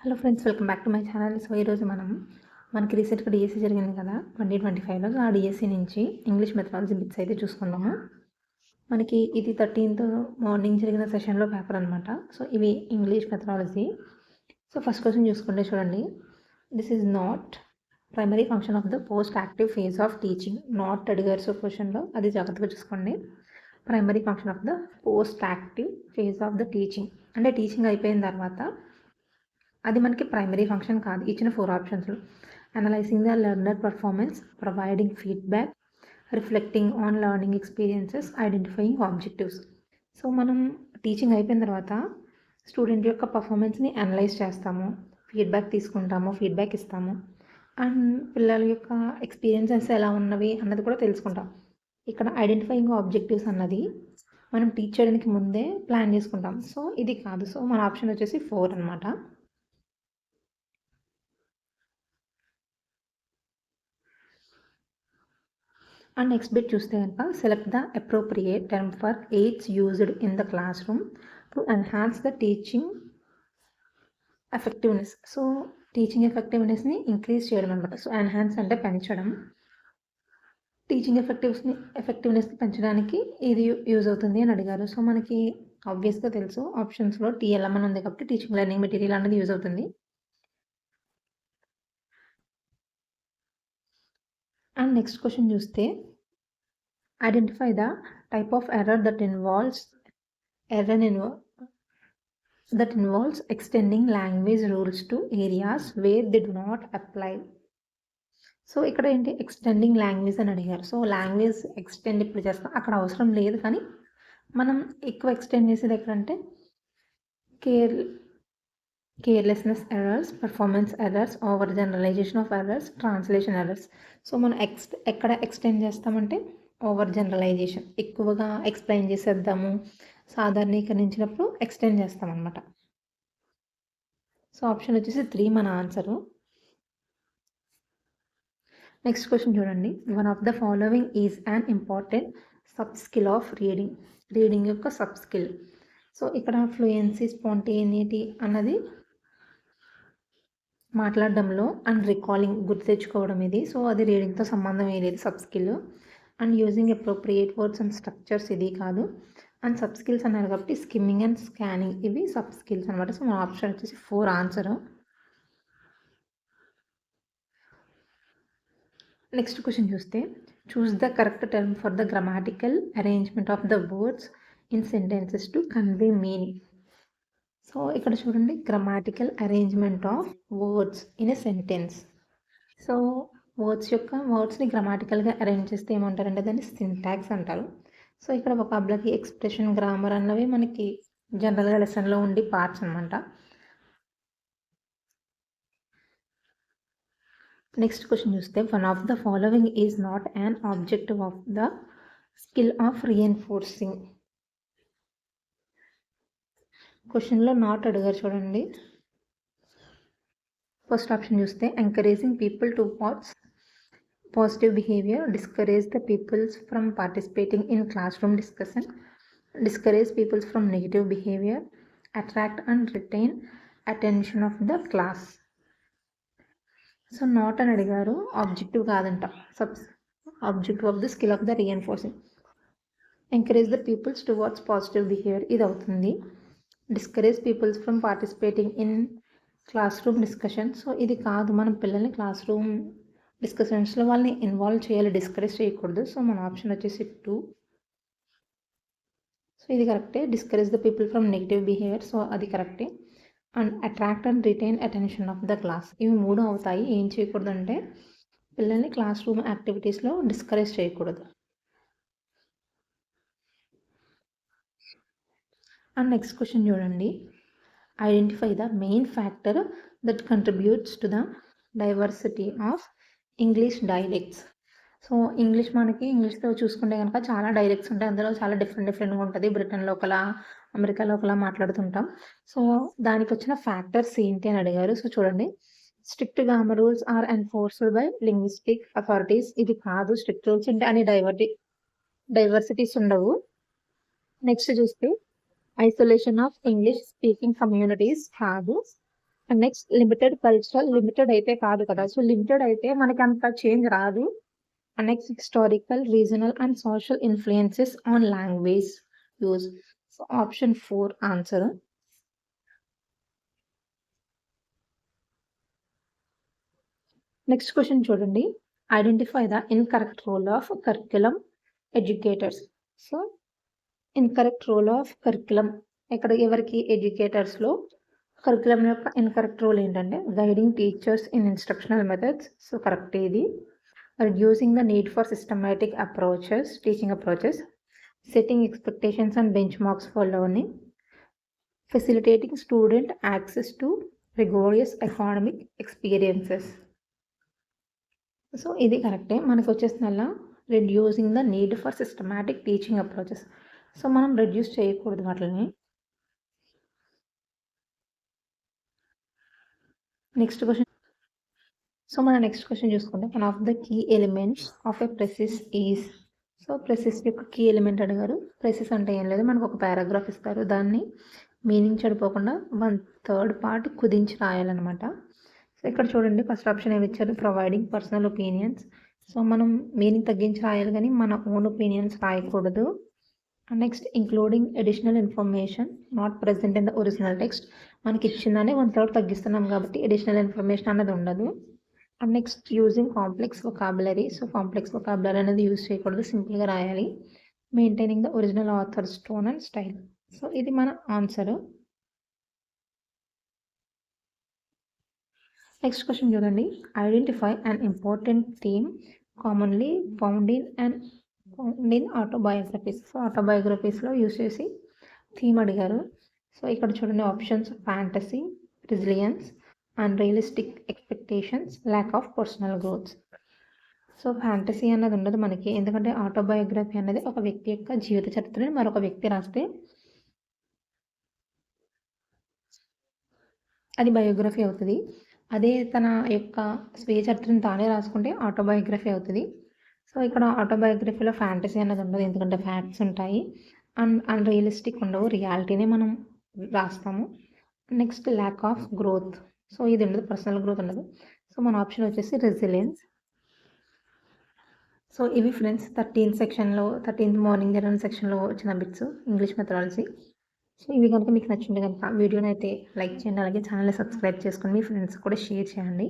Hello friends, welcome back to my channel. So ఈరోజు మనకి రీసెంట్గా డిఎస్సి జరిగింది కదా 2025లో. ఆ డిఎస్సి నుంచి ఇంగ్లీష్ మెథడాలజీ బిట్స్ అయితే చూసుకుందాము. మనకి ఇది 13th మార్నింగ్ జరిగిన సెషన్లో పేపర్ అనమాట. సో ఇవి English methodology. So first question చూసుకుంటే చూడండి, this is not primary function of the post active phase of teaching. Not అడిగారు. సో క్వశ్చన్లో అది జాగ్రత్తగా చూసుకోండి. Primary function of the post active phase of the teaching అంటే టీచింగ్ అయిపోయిన తర్వాత అది మనకి ప్రైమరీ ఫంక్షన్ కాదు. ఇచ్చిన 4 ఆప్షన్స్లో analysing the learner performance, providing feedback, reflecting on learning experiences, identifying objectives. So మనం టీచింగ్ అయిపోయిన తర్వాత స్టూడెంట్ యొక్క పర్ఫార్మెన్స్ని అనలైజ్ చేస్తాము, ఫీడ్బ్యాక్ తీసుకుంటాము, ఫీడ్బ్యాక్ ఇస్తాము, అండ్ పిల్లల యొక్క ఎక్స్పీరియన్సెస్ ఎలా ఉన్నవి అన్నది కూడా తెలుసుకుంటాం. ఇక్కడ ఐడెంటిఫైయింగ్ ఆబ్జెక్టివ్స్ అన్నది మనం టీచ్ చేయడానికి ముందే ప్లాన్ చేసుకుంటాం. సో ఇది కాదు. సో మన ఆప్షన్ వచ్చేసి 4 అనమాట. అండ్ నెక్స్ట్ బిట్ చూస్తే కనుక select the appropriate term for aids used in the classroom to enhance the teaching effectiveness. So teaching ఎఫెక్టివ్నెస్ని ఇంక్రీజ్ చేయడం అనమాట. సో ఎన్హాన్స్ అంటే పెంచడం. టీచింగ్ ఎఫెక్టివ్నెస్ని పెంచడానికి ఇది యూజ్ అవుతుంది అని అడిగారు. సో మనకి ఆబ్వియస్గా తెలుసు, ఆప్షన్స్లో టీఎల్ఎం అని ఉంది కాబట్టి టీచింగ్ లెర్నింగ్ మెటీరియల్ అనేది యూజ్ అవుతుంది. అండ్ నెక్స్ట్ క్వశ్చన్ చూస్తే identify the type of error that involves extending language rules to areas where they do not apply. So ఇక్కడ ఏంటి, ఎక్స్టెండింగ్ లాంగ్వేజ్ అని అడిగారు. సో లాంగ్వేజ్ ఎక్స్టెండ్ ఇప్పుడు చేస్తాం, అక్కడ అవసరం లేదు. కానీ మనం ఎక్కువ ఎక్స్టెండ్ చేసేది ఎక్కడంటే carelessness errors, performance errors, over generalisation of errors, translation errors. So మనం ఎక్కడ ఎక్స్టెండ్ చేస్తామంటే ఓవర్ జనరలైజేషన్, ఎక్కువగా ఎక్స్ప్లెయిన్ చేసేద్దాము, సాధారణీకరించినప్పుడు ఎక్స్టెండ్ చేస్తామన్నమాట. సో ఆప్షన్ వచ్చేసి 3 మన ఆన్సరు. నెక్స్ట్ క్వశ్చన్ చూడండి, one of the following is an important sub skill of reading యొక్క సబ్ స్కిల్. సో ఇక్కడ ఫ్లూయెన్సీ, స్పాంటేనిటీ అన్నది మాట్లాడడంలో, అండ్ రికాలింగ్ గుర్తు తెచ్చుకోవడం ఇది. సో అది రీడింగ్తో సంబంధం లేదు sub skill. And using appropriate words and structures ఇది కాదు. అండ్ సబ్ స్కిల్స్ అన్నారు కాబట్టి స్కిమ్మింగ్ అండ్ స్కానింగ్ ఇవి సబ్ స్కిల్స్ అనమాట. సో మన ఆప్షన్ వచ్చేసి 4 ఆన్సర్. నెక్స్ట్ క్వశ్చన్ చూస్తే choose the correct term for the grammatical arrangement of the words in sentences to convey meaning. So ఇక్కడ చూడండి, grammatical arrangement of words in a sentence. So వర్డ్స్ని గ్రామాటికల్గా arrange చేస్తే ఏమంటారంటే దాన్ని సింటాక్స్ అంటారు. సో ఇక్కడ వొకాబులరీ, ఎక్స్ప్రెషన్, గ్రామర్ అన్నవి మనకి జనరల్గా లెసన్లో ఉండి పార్ట్స్ అనమాట. నెక్స్ట్ క్వశ్చన్ చూస్తే one of the following is not an objective of the skill of reinforcing. క్వశ్చన్లో నాట్ అడిగారు చూడండి. ఫస్ట్ ఆప్షన్ చూస్తే encouraging people to watch positive behaviour, discourage the peoples from participating in classroom discussion, discourage peoples from negative behaviour, attract and retain attention of the class. So not అని అడిగారు, objective కాదంట, objective of the skill of the reinforcing. Encourage the peoples towards positive behaviour ఇది అవుతుంది. Discourage peoples from participating in classroom discussion. So ఇది కాదు, మనం పిల్లల్ని class room డిస్కషన్స్లో వాళ్ళని ఇన్వాల్వ్ చేయాలి, డిస్కరేజ్ చేయకూడదు. సో మన ఆప్షన్ వచ్చేసి 2. సో ఇది కరెక్టే, discourage the people from negative behaviour. So అది కరెక్టే. And attract and retain attention of the class ఇవి 3 అవుతాయి. ఏం చేయకూడదు అంటే పిల్లల్ని క్లాస్ రూమ్ యాక్టివిటీస్లో డిస్కరేజ్ చేయకూడదు. అండ్ నెక్స్ట్ క్వశ్చన్ చూడండి, identify the main factor that contributes to the diversity of English dialects. So ఇంగ్లీష్లో చూసుకుంటే కనుక చాలా డైలెక్ట్స్ ఉంటాయి, అందులో చాలా డిఫరెంట్గా ఉంటుంది. బ్రిటన్లో ఒకలా, అమెరికాలో ఒకలా మాట్లాడుతుంటాం. సో దానికి వచ్చిన ఫ్యాక్టర్స్ ఏంటి అని అడిగారు. సో చూడండి, strict grammar rules are enforced by linguistic authorities ఇది కాదు. స్ట్రిక్ట్ రూల్స్ ఉంటే అని డైవర్సిటీస్ ఉండవు. నెక్స్ట్ చూస్తే isolation of English speaking communities కాదు. And next limited cultural, limited అయితే కాదు కదా, సో లిమిటెడ్ అయితే మనకి అంత చేంజ్ రాదు. And next historical, regional and social influences on language use. So option 4 answer. Next question చూడండి. Identify the incorrect role of curriculum educators. So incorrect role of curriculum, ఇక్కడ ఎవరికి, ఎడ్యుకేటర్స్లో కరిక్యులం యొక్క incorrect role ఏంటంటే guiding teachers in instructional methods. So correct ఇది. Reducing the need for systematic approaches, teaching approaches, setting expectations and benchmarks for learning, facilitating student access to rigorous academic experiences. So ఇది కరెక్టే. మనకు వచ్చేసినల్లా reducing the need for systematic teaching approaches. So మనం reduce చేయకూడదు వాటిని. Next question. So మన next question చూసుకుంటే one of the key elements of a precis is. So precis యొక్క కీ ఎలిమెంట్ అడిగారు. ప్రెసిస్ అంటే ఏం లేదు, మనకు ఒక పారాగ్రాఫ్ ఇస్తారు, దాన్ని మీనింగ్ చెడిపోకుండా 1/3 పార్ట్ కుదించి రాయాలన్నమాట. సో ఇక్కడ చూడండి ఫస్ట్ ఆప్షన్ ఏమి ఇచ్చారు, ప్రొవైడింగ్ పర్సనల్ ఒపీనియన్స్. సో మనం మీనింగ్ తగ్గించి రాయాలి కానీ మన ఓన్ ఒపీనియన్స్ రాయకూడదు. Next including additional information not present in the original text. మనకి ఇచ్చిందని 1/3 తగ్గిస్తున్నాం కాబట్టి అడిషనల్ ఇన్ఫర్మేషన్ అనేది ఉండదు. And next using complex vocabulary. So complex vocabulary అనేది యూజ్ చేయకూడదు, సింపుల్గా రాయాలి. Maintaining the original authors tone and style. So ఇది మన ఆన్సర్. నెక్స్ట్ క్వశ్చన్ చూడండి. Identify an important theme commonly found in autobiographies. So ఆటోబయోగ్రఫీస్లో use చేసి థీమ్ అడిగారు. So ఇక్కడ చూడండి options fantasy, resilience, unrealistic expectations, lack of personal growth. So fantasy అన్నది ఉండదు మనకి, ఎందుకంటే ఆటోబయోగ్రఫీ అనేది ఒక వ్యక్తి యొక్క జీవిత చరిత్రని మరొక వ్యక్తి రాస్తే అది బయోగ్రఫీ అవుతుంది. అదే తన యొక్క స్వీయ చరిత్రను తానే రాసుకుంటే ఆటోబయోగ్రఫీ అవుతుంది. సో ఇక్కడ ఆటోబయోగ్రఫీలో ఫ్యాంటసీ అన్నది ఉండదు, ఎందుకంటే ఫ్యాక్ట్స్ ఉంటాయి. అన్రియలిస్టిక్ ఉండవు, రియాలిటీనే మనం రాస్తాము. Next lack of growth. So ఇది ఉండదు, పర్సనల్ గ్రోత్ ఉండదు. సో మన ఆప్షన్ వచ్చేసి రెసిలియన్స్. సో ఇవి ఫ్రెండ్స్ 13th మార్నింగ్ జరిగిన సెక్షన్లో వచ్చిన బిట్స్ ఇంగ్లీష్ మెథడాలజీ. సో ఇవి కనుక మీకు నచ్చింటే కనుక వీడియోని అయితే లైక్ చేయండి, అలాగే ఛానల్ని సబ్స్క్రైబ్ చేసుకొని మీ ఫ్రెండ్స్ కూడా షేర్ చేయండి.